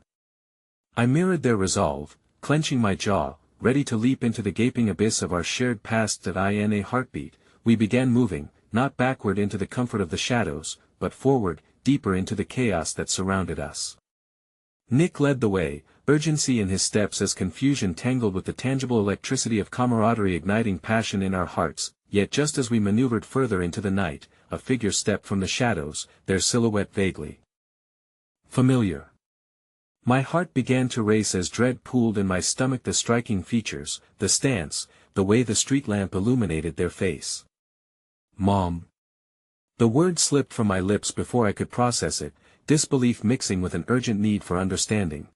I mirrored their resolve, clenching my jaw, ready to leap into the gaping abyss of our shared past. In a heartbeat, we began moving, not backward into the comfort of the shadows, but forward, deeper into the chaos that surrounded us. Nick led the way, urgency in his steps as confusion tangled with the tangible electricity of camaraderie igniting passion in our hearts. Yet just as we maneuvered further into the night, a figure stepped from the shadows, their silhouette vaguely familiar. My heart began to race as dread pooled in my stomach. The striking features, the stance, the way the street lamp illuminated their face. Mom. The word slipped from my lips before I could process it, disbelief mixing with an urgent need for understanding.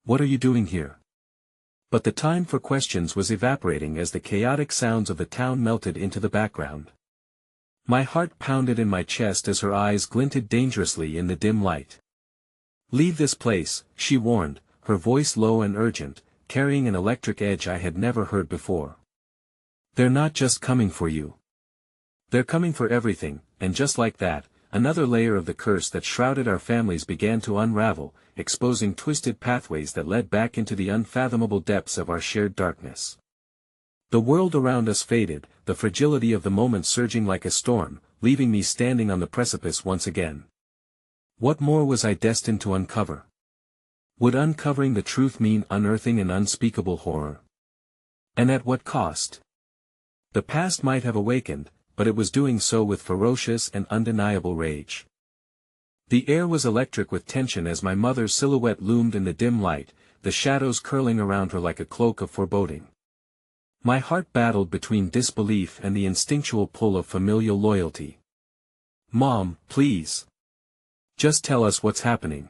What are you doing here? But the time for questions was evaporating as the chaotic sounds of the town melted into the background. My heart pounded in my chest as her eyes glinted dangerously in the dim light. Leave this place, she warned, her voice low and urgent, carrying an electric edge I had never heard before. They're not just coming for you. They're coming for everything, and just like that, another layer of the curse that shrouded our families began to unravel, exposing twisted pathways that led back into the unfathomable depths of our shared darkness. The world around us faded, the fragility of the moment surging like a storm, leaving me standing on the precipice once again. What more was I destined to uncover? Would uncovering the truth mean unearthing an unspeakable horror? And at what cost? The past might have awakened, but it was doing so with ferocious and undeniable rage. The air was electric with tension as my mother's silhouette loomed in the dim light, the shadows curling around her like a cloak of foreboding. My heart battled between disbelief and the instinctual pull of familial loyalty. Mom, please. Just tell us what's happening.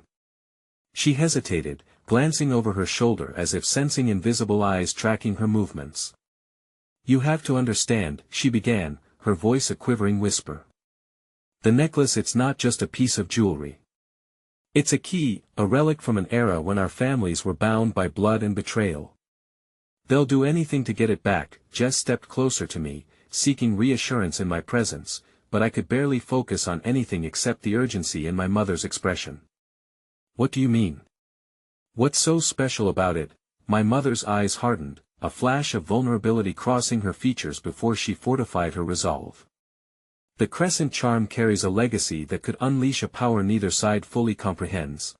She hesitated, glancing over her shoulder as if sensing invisible eyes tracking her movements. You have to understand, she began, her voice a quivering whisper. The necklace, it's not just a piece of jewelry. It's a key, a relic from an era when our families were bound by blood and betrayal. They'll do anything to get it back. Jess stepped closer to me, seeking reassurance in my presence, but I could barely focus on anything except the urgency in my mother's expression. What do you mean? What's so special about it? My mother's eyes hardened, a flash of vulnerability crossing her features before she fortified her resolve. The crescent charm carries a legacy that could unleash a power neither side fully comprehends.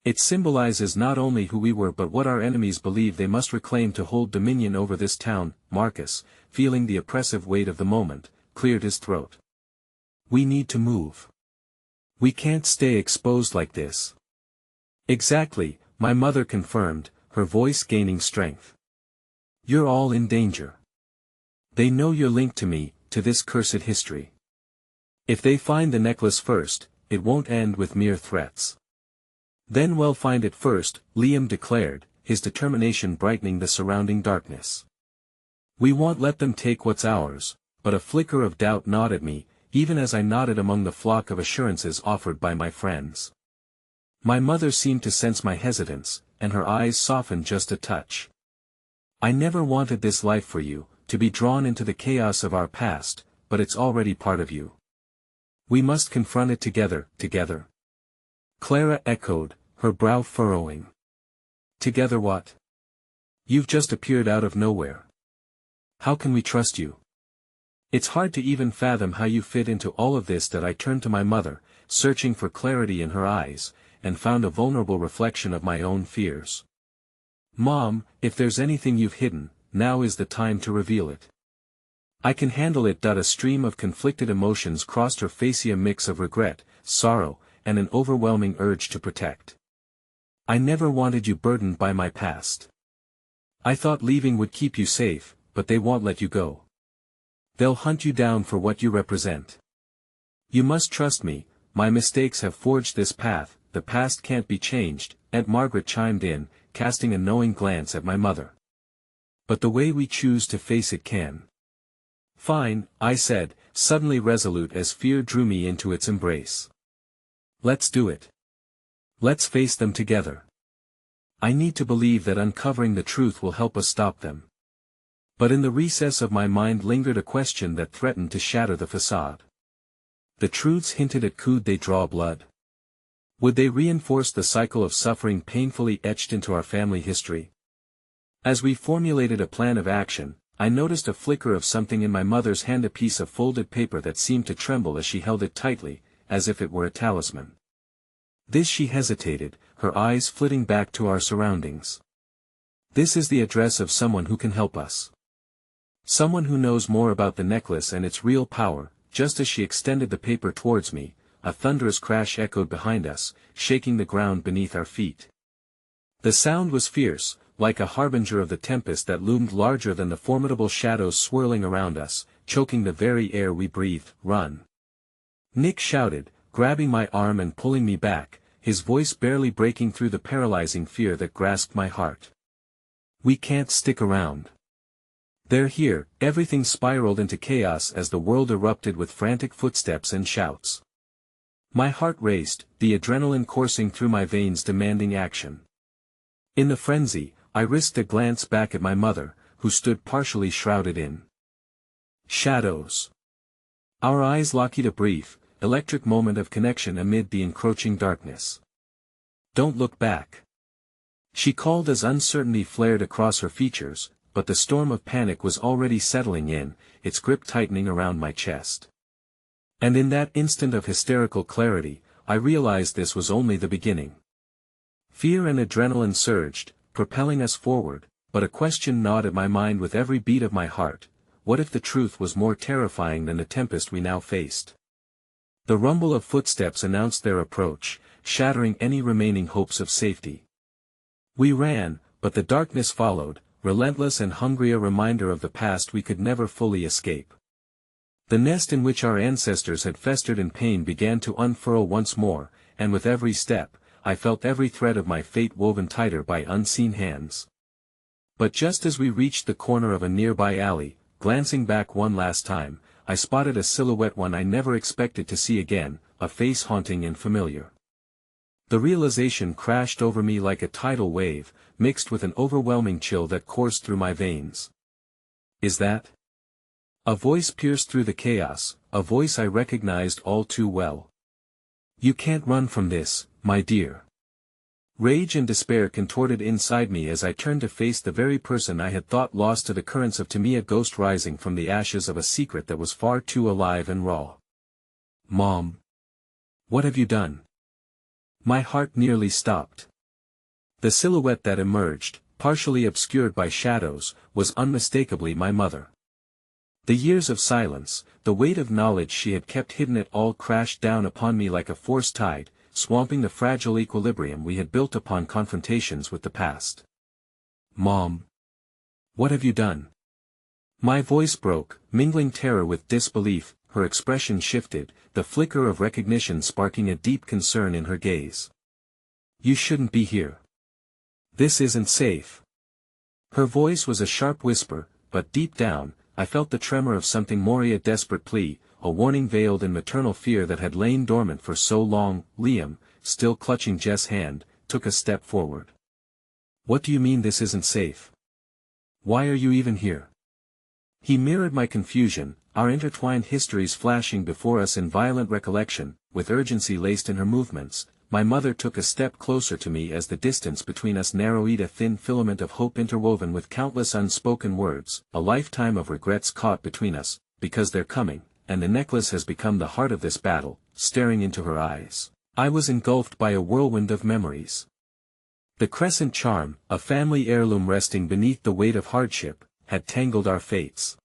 It symbolizes not only who we were but what our enemies believe they must reclaim to hold dominion over this town. Marcus, feeling the oppressive weight of the moment, cleared his throat. We need to move. We can't stay exposed like this. Exactly, my mother confirmed, her voice gaining strength. You're all in danger. They know you're linked to me, to this cursed history. If they find the necklace first, it won't end with mere threats. Then we'll find it first, Liam declared, his determination brightening the surrounding darkness. We won't let them take what's ours, but a flicker of doubt gnawed at me, even as I nodded among the flock of assurances offered by my friends. My mother seemed to sense my hesitance, and her eyes softened just a touch. I never wanted this life for you, to be drawn into the chaos of our past, but it's already part of you. We must confront it together, together. Clara echoed, her brow furrowing. Together what? You've just appeared out of nowhere. How can we trust you? It's hard to even fathom how you fit into all of this. That I turned to my mother, searching for clarity in her eyes, and found a vulnerable reflection of my own fears. Mom, if there's anything you've hidden, now is the time to reveal it. I can handle it. A stream of conflicted emotions crossed her face, a mix of regret, sorrow, and an overwhelming urge to protect. I never wanted you burdened by my past. I thought leaving would keep you safe, but they won't let you go. They'll hunt you down for what you represent. You must trust me, my mistakes have forged this path, the past can't be changed, Aunt Margaret chimed in, casting a knowing glance at my mother. But the way we choose to face it can. Fine, I said, suddenly resolute as fear drew me into its embrace. Let's do it. Let's face them together. I need to believe that uncovering the truth will help us stop them. But in the recess of my mind lingered a question that threatened to shatter the facade. The truths hinted at, could they draw blood? Would they reinforce the cycle of suffering painfully etched into our family history? As we formulated a plan of action, I noticed a flicker of something in my mother's hand, a piece of folded paper that seemed to tremble as she held it tightly, as if it were a talisman. This, she hesitated, her eyes flitting back to our surroundings. This is the address of someone who can help us. Someone who knows more about the necklace and its real power. Just as she extended the paper towards me, a thunderous crash echoed behind us, shaking the ground beneath our feet. The sound was fierce, like a harbinger of the tempest that loomed larger than the formidable shadows swirling around us, choking the very air we breathed. Run! Nick shouted, grabbing my arm and pulling me back, his voice barely breaking through the paralyzing fear that grasped my heart. We can't stick around. They're here. Everything spiraled into chaos as the world erupted with frantic footsteps and shouts. My heart raced, the adrenaline coursing through my veins demanding action. In the frenzy, I risked a glance back at my mother, who stood partially shrouded in shadows. Our eyes locked, a brief, electric moment of connection amid the encroaching darkness. Don't look back. She called as uncertainty flared across her features, but the storm of panic was already settling in, its grip tightening around my chest. And in that instant of hysterical clarity, I realized this was only the beginning. Fear and adrenaline surged, propelling us forward, but a question gnawed at my mind with every beat of my heart: what if the truth was more terrifying than the tempest we now faced? The rumble of footsteps announced their approach, shattering any remaining hopes of safety. We ran, but the darkness followed, relentless and hungry, a reminder of the past we could never fully escape. The nest in which our ancestors had festered in pain began to unfurl once more, and with every step, I felt every thread of my fate woven tighter by unseen hands. But just as we reached the corner of a nearby alley, glancing back one last time, I spotted a silhouette one I never expected to see again, a face haunting and familiar. The realization crashed over me like a tidal wave, mixed with an overwhelming chill that coursed through my veins. Is that? A voice pierced through the chaos, a voice I recognized all too well. You can't run from this, my dear. Rage and despair contorted inside me as I turned to face the very person I had thought lost to the currents of time, a ghost rising from the ashes of a secret that was far too alive and raw. Mom. What have you done? My heart nearly stopped. The silhouette that emerged, partially obscured by shadows, was unmistakably my mother. The years of silence, the weight of knowledge she had kept hidden, it all crashed down upon me like a force tide, swamping the fragile equilibrium we had built upon confrontations with the past. Mom. What have you done? My voice broke, mingling terror with disbelief. Her expression shifted, the flicker of recognition sparking a deep concern in her gaze. You shouldn't be here. This isn't safe. Her voice was a sharp whisper, but deep down, I felt the tremor of something more, a desperate plea, a warning veiled in maternal fear that had lain dormant for so long. Liam, still clutching Jess' hand, took a step forward. "What do you mean this isn't safe? Why are you even here?" He mirrored my confusion, our intertwined histories flashing before us in violent recollection. With urgency laced in her movements, my mother took a step closer to me as the distance between us narrowed, a thin filament of hope interwoven with countless unspoken words. "A lifetime of regrets caught between us, because they're coming, and the necklace has become the heart of this battle." Staring into her eyes, I was engulfed by a whirlwind of memories. The crescent charm, a family heirloom resting beneath the weight of hardship, had tangled our fates.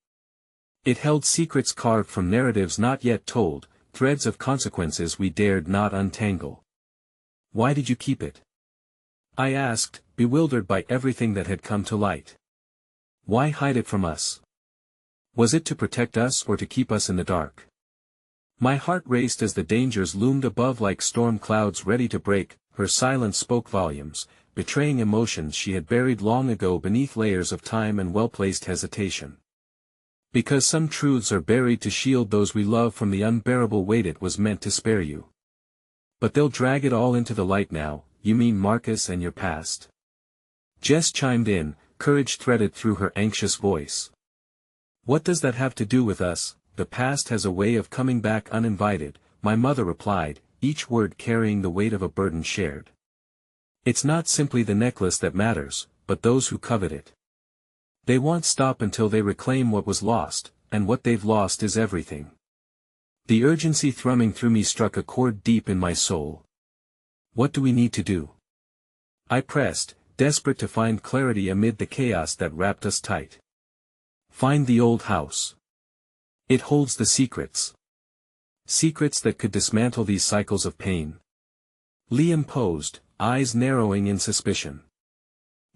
It held secrets carved from narratives not yet told, threads of consequences we dared not untangle. "Why did you keep it?" I asked, bewildered by everything that had come to light. "Why hide it from us? Was it to protect us or to keep us in the dark?" My heart raced as the dangers loomed above like storm clouds ready to break. Her silence spoke volumes, betraying emotions she had buried long ago beneath layers of time and well-placed hesitation. "Because some truths are buried to shield those we love from the unbearable weight it was meant to spare you. But they'll drag it all into the light now." "You mean Marcus and your past?" Jess chimed in, courage threaded through her anxious voice. "What does that have to do with us? The past has a way of coming back uninvited," my mother replied, each word carrying the weight of a burden shared. "It's not simply the necklace that matters, but those who covet it. They won't stop until they reclaim what was lost, and what they've lost is everything." The urgency thrumming through me struck a chord deep in my soul. "What do we need to do?" I pressed, desperate to find clarity amid the chaos that wrapped us tight. "Find the old house. It holds the secrets. Secrets that could dismantle these cycles of pain." Liam posed, eyes narrowing in suspicion.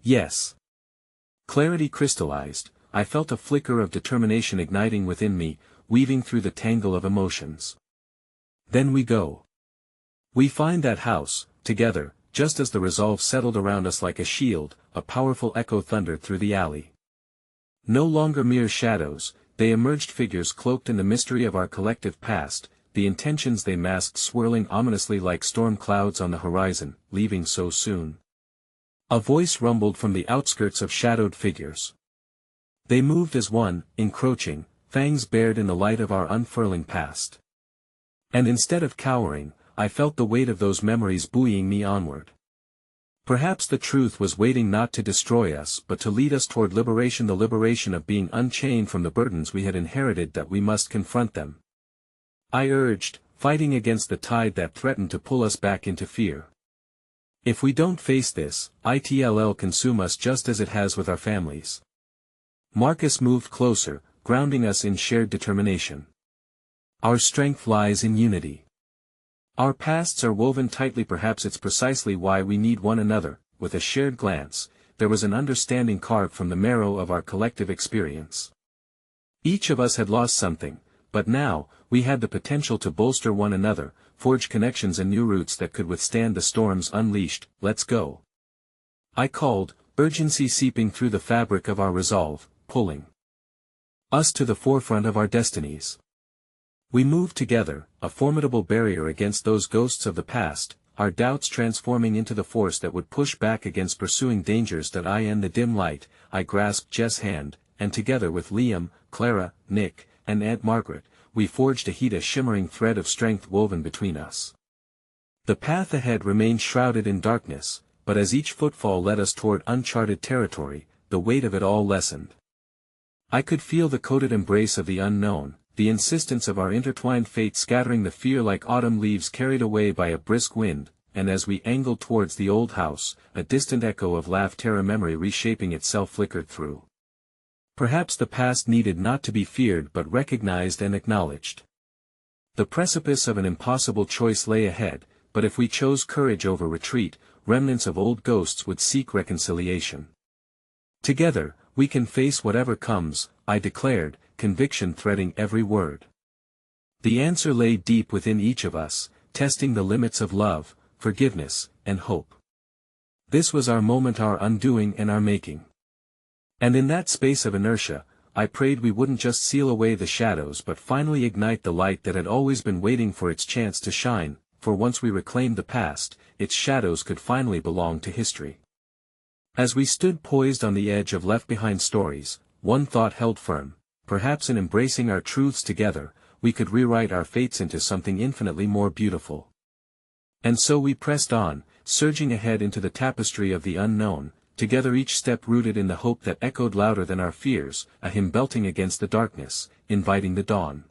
"Yes." Clarity crystallized. I felt a flicker of determination igniting within me, weaving through the tangle of emotions. "Then we go. We find that house, together." Just as the resolve settled around us like a shield, a powerful echo thundered through the alley. No longer mere shadows, they emerged figures cloaked in the mystery of our collective past, the intentions they masked swirling ominously like storm clouds on the horizon. "Leaving so soon?" A voice rumbled from the outskirts of shadowed figures. They moved as one, encroaching, fangs bared in the light of our unfurling past. And instead of cowering, I felt the weight of those memories buoying me onward. Perhaps the truth was waiting not to destroy us but to lead us toward liberation, the liberation of being unchained from the burdens we had inherited, that we must confront them. I urged, fighting against the tide that threatened to pull us back into fear. "If we don't face this, it'll consume us just as it has with our families." Marcus moved closer, grounding us in shared determination. "Our strength lies in unity. Our pasts are woven tightly, perhaps it's precisely why we need one another." With a shared glance, there was an understanding carved from the marrow of our collective experience. Each of us had lost something, but now, we had the potential to bolster one another, forge connections and new roots that could withstand the storms unleashed. "Let's go," I called, urgency seeping through the fabric of our resolve, pulling us to the forefront of our destinies. We moved together, a formidable barrier against those ghosts of the past, our doubts transforming into the force that would push back against pursuing dangers that lie in the dim light. I grasped Jess' hand, and together with Liam, Clara, Nick, and Aunt Margaret, we forged a shimmering thread of strength woven between us. The path ahead remained shrouded in darkness, but as each footfall led us toward uncharted territory, the weight of it all lessened. I could feel the coded embrace of the unknown, the insistence of our intertwined fate scattering the fear like autumn leaves carried away by a brisk wind, and as we angled towards the old house, a distant echo of laughter, memory reshaping itself, flickered through. Perhaps the past needed not to be feared but recognized and acknowledged. The precipice of an impossible choice lay ahead, but if we chose courage over retreat, remnants of old ghosts would seek reconciliation. "Together, we can face whatever comes," I declared, conviction threading every word. The answer lay deep within each of us, testing the limits of love, forgiveness, and hope. This was our moment, our undoing and our making. And in that space of inertia, I prayed we wouldn't just seal away the shadows but finally ignite the light that had always been waiting for its chance to shine, for once we reclaimed the past, its shadows could finally belong to history. As we stood poised on the edge of left-behind stories, one thought held firm: perhaps in embracing our truths together, we could rewrite our fates into something infinitely more beautiful. And so we pressed on, surging ahead into the tapestry of the unknown, together each step rooted in the hope that echoed louder than our fears, a hymn belting against the darkness, inviting the dawn.